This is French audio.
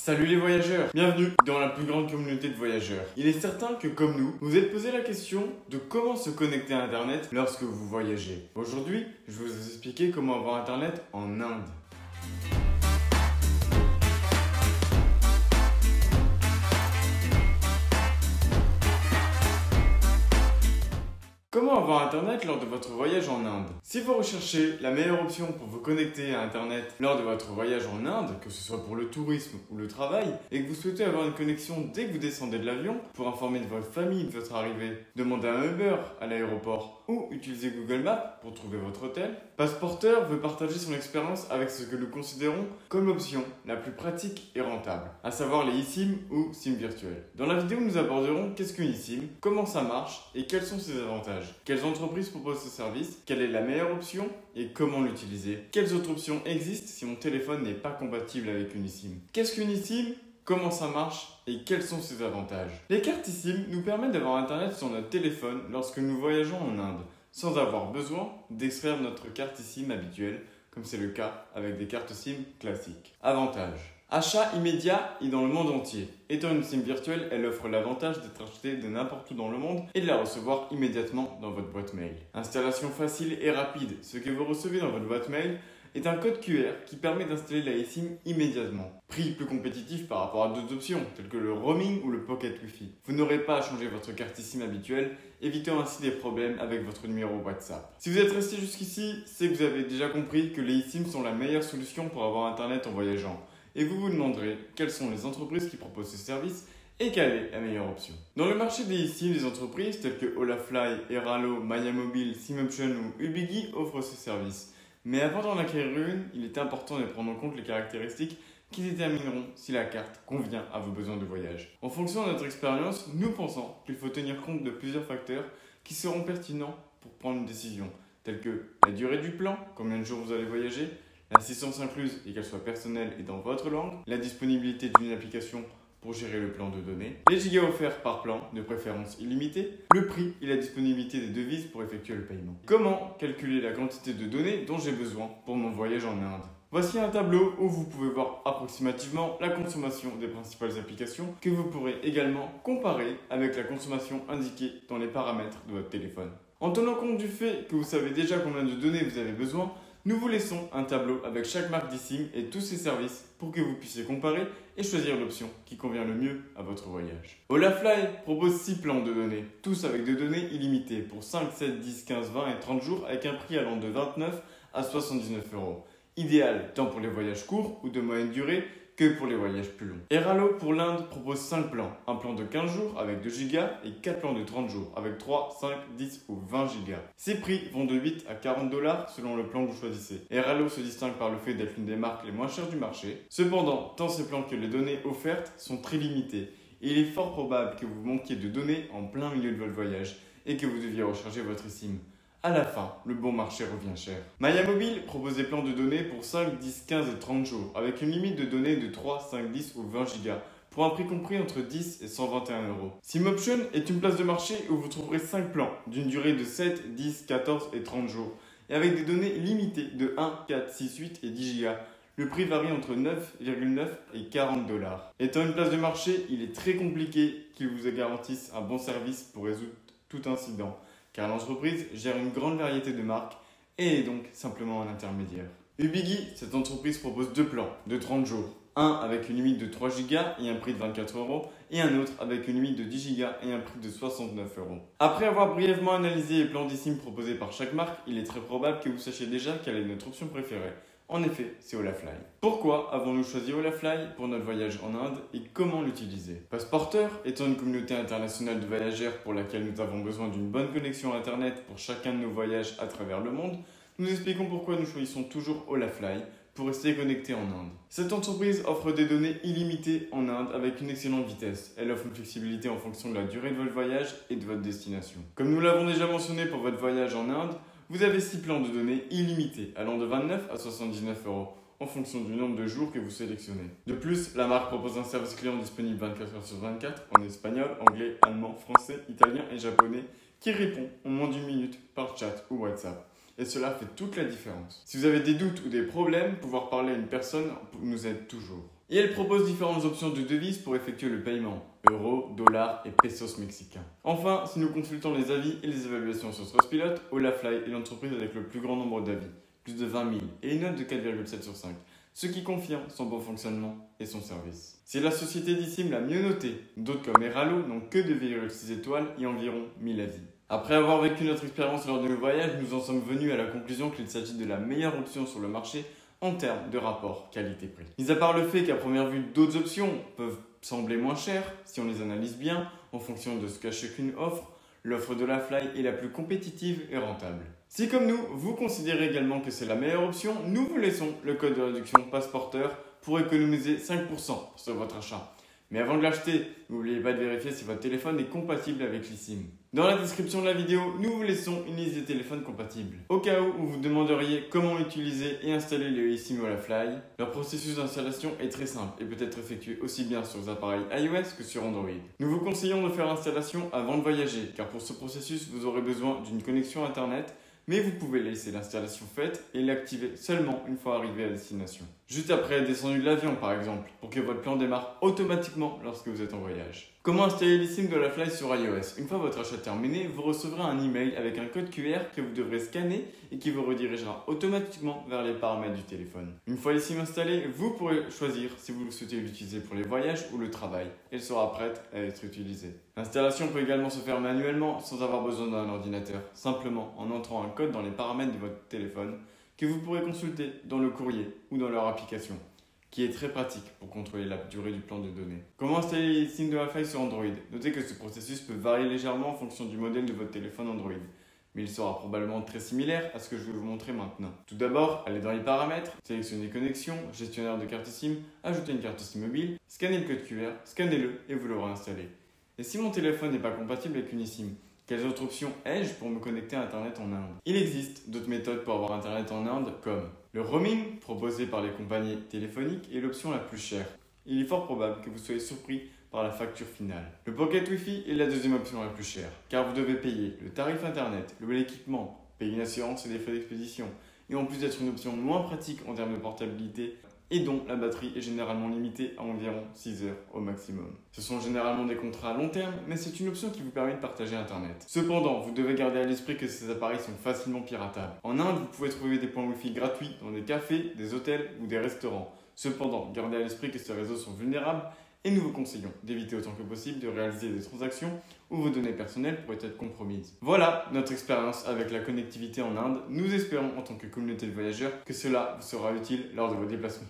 Salut les voyageurs, bienvenue dans la plus grande communauté de voyageurs. Il est certain que comme nous, vous vous êtes posé la question de comment se connecter à Internet lorsque vous voyagez. Aujourd'hui, je vais vous expliquer comment avoir Internet en Inde. Comment avoir Internet lors de votre voyage en Inde? Si vous recherchez la meilleure option pour vous connecter à Internet lors de votre voyage en Inde, que ce soit pour le tourisme ou le travail, et que vous souhaitez avoir une connexion dès que vous descendez de l'avion pour informer de votre famille de votre arrivée, demandez un Uber à l'aéroport ou utilisez Google Maps pour trouver votre hôtel, Passeporteur veut partager son expérience avec ce que nous considérons comme l'option la plus pratique et rentable, à savoir les eSIM ou SIM virtuels. Dans la vidéo, nous aborderons qu'est-ce qu'une eSIM, comment ça marche et quels sont ses avantages. Quelles entreprises proposent ce service, quelle est la meilleure option et comment l'utiliser. Quelles autres options existent si mon téléphone n'est pas compatible avec une eSIM. Qu'est-ce qu'une eSIM? Comment ça marche et quels sont ses avantages? Les cartes eSIM nous permettent d'avoir Internet sur notre téléphone lorsque nous voyageons en Inde, sans avoir besoin d'extraire notre carte eSIM habituelle, comme c'est le cas avec des cartes SIM classiques. Avantages. Achat immédiat et dans le monde entier. Étant une SIM virtuelle, elle offre l'avantage d'être achetée de n'importe où dans le monde et de la recevoir immédiatement dans votre boîte mail. Installation facile et rapide. Ce que vous recevez dans votre boîte mail est un code QR qui permet d'installer la eSIM immédiatement. Prix plus compétitif par rapport à d'autres options, telles que le roaming ou le pocket Wi-Fi. Vous n'aurez pas à changer votre carte eSIM habituelle, évitant ainsi des problèmes avec votre numéro WhatsApp. Si vous êtes resté jusqu'ici, c'est que vous avez déjà compris que les eSIM sont la meilleure solution pour avoir Internet en voyageant. Et vous vous demanderez quelles sont les entreprises qui proposent ce service et quelle est la meilleure option. Dans le marché des eSIM, des entreprises telles que Olafly, Airalo, Mayamobile, SIMoption ou Ubigi offrent ce service. Mais avant d'en acquérir une, il est important de prendre en compte les caractéristiques qui détermineront si la carte convient à vos besoins de voyage. En fonction de notre expérience, nous pensons qu'il faut tenir compte de plusieurs facteurs qui seront pertinents pour prendre une décision, tels que la durée du plan, combien de jours vous allez voyager, l'assistance incluse et qu'elle soit personnelle et dans votre langue, la disponibilité d'une application pour gérer le plan de données, les gigas offerts par plan, de préférence illimité, le prix et la disponibilité des devises pour effectuer le paiement. Comment calculer la quantité de données dont j'ai besoin pour mon voyage en Inde? Voici un tableau où vous pouvez voir approximativement la consommation des principales applications que vous pourrez également comparer avec la consommation indiquée dans les paramètres de votre téléphone. En tenant compte du fait que vous savez déjà combien de données vous avez besoin, nous vous laissons un tableau avec chaque marque d'eSIM et tous ses services pour que vous puissiez comparer et choisir l'option qui convient le mieux à votre voyage. Olafly propose 6 plans de données, tous avec des données illimitées pour 5, 7, 10, 15, 20 et 30 jours avec un prix allant de 29 à 79 €. Idéal tant pour les voyages courts ou de moyenne durée que pour les voyages plus longs. Airalo pour l'Inde propose 5 plans, un plan de 15 jours avec 2 Go et 4 plans de 30 jours avec 3, 5, 10 ou 20 Go. Ces prix vont de 8 à 40 $ selon le plan que vous choisissez. Airalo se distingue par le fait d'être l'une des marques les moins chères du marché. Cependant, tant ces plans que les données offertes sont très limitées et il est fort probable que vous manquiez de données en plein milieu de votre voyage et que vous deviez recharger votre eSIM. À la fin, le bon marché revient cher. Mayamobile propose des plans de données pour 5, 10, 15 et 30 jours, avec une limite de données de 3, 5, 10 ou 20 Go, pour un prix compris entre 10 et 121 €. SIMoption est une place de marché où vous trouverez 5 plans, d'une durée de 7, 10, 14 et 30 jours, et avec des données limitées de 1, 4, 6, 8 et 10 Go. Le prix varie entre 9,9 et 40 $. Étant une place de marché, il est très compliqué qu'ils vous garantissent un bon service pour résoudre tout incident, car l'entreprise gère une grande variété de marques et est donc simplement un intermédiaire. Ubigi, cette entreprise propose 2 plans de 30 jours. Un avec une limite de 3 Go et un prix de 24 € et un autre avec une limite de 10 Go et un prix de 69 €. Après avoir brièvement analysé les plans d'eSIM proposés par chaque marque, il est très probable que vous sachiez déjà quelle est notre option préférée. En effet, c'est Olafly. Pourquoi avons-nous choisi Olafly pour notre voyage en Inde et comment l'utiliser? Passeporteur étant une communauté internationale de voyageurs pour laquelle nous avons besoin d'une bonne connexion Internet pour chacun de nos voyages à travers le monde, nous expliquons pourquoi nous choisissons toujours Olafly pour rester connectés en Inde. Cette entreprise offre des données illimitées en Inde avec une excellente vitesse. Elle offre une flexibilité en fonction de la durée de votre voyage et de votre destination. Comme nous l'avons déjà mentionné pour votre voyage en Inde, vous avez 6 plans de données illimités allant de 29 à 79 € en fonction du nombre de jours que vous sélectionnez. De plus, la marque propose un service client disponible 24 h sur 24 en espagnol, anglais, allemand, français, italien et japonais qui répond en moins d'une minute par chat ou WhatsApp. Et cela fait toute la différence. Si vous avez des doutes ou des problèmes, pouvoir parler à une personne nous aide toujours. Et elle propose différentes options de devises pour effectuer le paiement, euros, dollars et pesos mexicains. Enfin, si nous consultons les avis et les évaluations sur Trustpilot, Olafly est l'entreprise avec le plus grand nombre d'avis, plus de 20 000, et une note de 4,7 sur 5, ce qui confirme son bon fonctionnement et son service. C'est la société d'eSIM la mieux notée, d'autres comme Eralo n'ont que 2,6 étoiles et environ 1000 avis. Après avoir vécu notre expérience lors de nos voyages, nous en sommes venus à la conclusion qu'il s'agit de la meilleure option sur le marché en termes de rapport qualité-prix. Mis à part le fait qu'à première vue, d'autres options peuvent sembler moins chères si on les analyse bien en fonction de ce que chacune offre, l'offre d'Olafly est la plus compétitive et rentable. Si comme nous, vous considérez également que c'est la meilleure option, nous vous laissons le code de réduction Passeporteur pour économiser 5% sur votre achat. Mais avant de l'acheter, n'oubliez pas de vérifier si votre téléphone est compatible avec l'eSIM. Dans la description de la vidéo, nous vous laissons une liste des téléphones compatibles. Au cas où vous vous demanderiez comment utiliser et installer le eSIM Olafly, leur processus d'installation est très simple et peut être effectué aussi bien sur les appareils iOS que sur Android. Nous vous conseillons de faire l'installation avant de voyager, car pour ce processus, vous aurez besoin d'une connexion Internet, mais vous pouvez laisser l'installation faite et l'activer seulement une fois arrivé à destination. Juste après être descendu de l'avion par exemple, pour que votre plan démarre automatiquement lorsque vous êtes en voyage. Comment installer l'eSIM de Olafly sur iOS? Une fois votre achat terminé, vous recevrez un email avec un code QR que vous devrez scanner et qui vous redirigera automatiquement vers les paramètres du téléphone. Une fois l'eSIM installée, vous pourrez choisir si vous souhaitez l'utiliser pour les voyages ou le travail. Elle sera prête à être utilisée. L'installation peut également se faire manuellement sans avoir besoin d'un ordinateur, simplement en entrant un code dans les paramètres de votre téléphone que vous pourrez consulter dans le courrier ou dans leur application, qui est très pratique pour contrôler la durée du plan de données. Comment installer l'eSIM de Olafly sur Android? Notez que ce processus peut varier légèrement en fonction du modèle de votre téléphone Android, mais il sera probablement très similaire à ce que je vais vous montrer maintenant. Tout d'abord, allez dans les paramètres, sélectionnez connexion, gestionnaire de carte SIM, ajoutez une carte SIM mobile, scannez le code QR, scannez-le et vous l'aurez installé. Et si mon téléphone n'est pas compatible avec une eSIM, quelles autres options ai-je pour me connecter à Internet en Inde? Il existe d'autres méthodes pour avoir Internet en Inde comme le roaming proposé par les compagnies téléphoniques est l'option la plus chère. Il est fort probable que vous soyez surpris par la facture finale. Le Pocket Wi-Fi est la deuxième option la plus chère car vous devez payer le tarif Internet, l'équipement, payer une assurance et des frais d'expédition et en plus d'être une option moins pratique en termes de portabilité et dont la batterie est généralement limitée à environ 6 heures au maximum. Ce sont généralement des contrats à long terme, mais c'est une option qui vous permet de partager Internet. Cependant, vous devez garder à l'esprit que ces appareils sont facilement piratables. En Inde, vous pouvez trouver des points Wi-Fi gratuits dans des cafés, des hôtels ou des restaurants. Cependant, gardez à l'esprit que ces réseaux sont vulnérables et nous vous conseillons d'éviter autant que possible de réaliser des transactions où vos données personnelles pourraient être compromises. Voilà notre expérience avec la connectivité en Inde. Nous espérons en tant que communauté de voyageurs que cela vous sera utile lors de vos déplacements.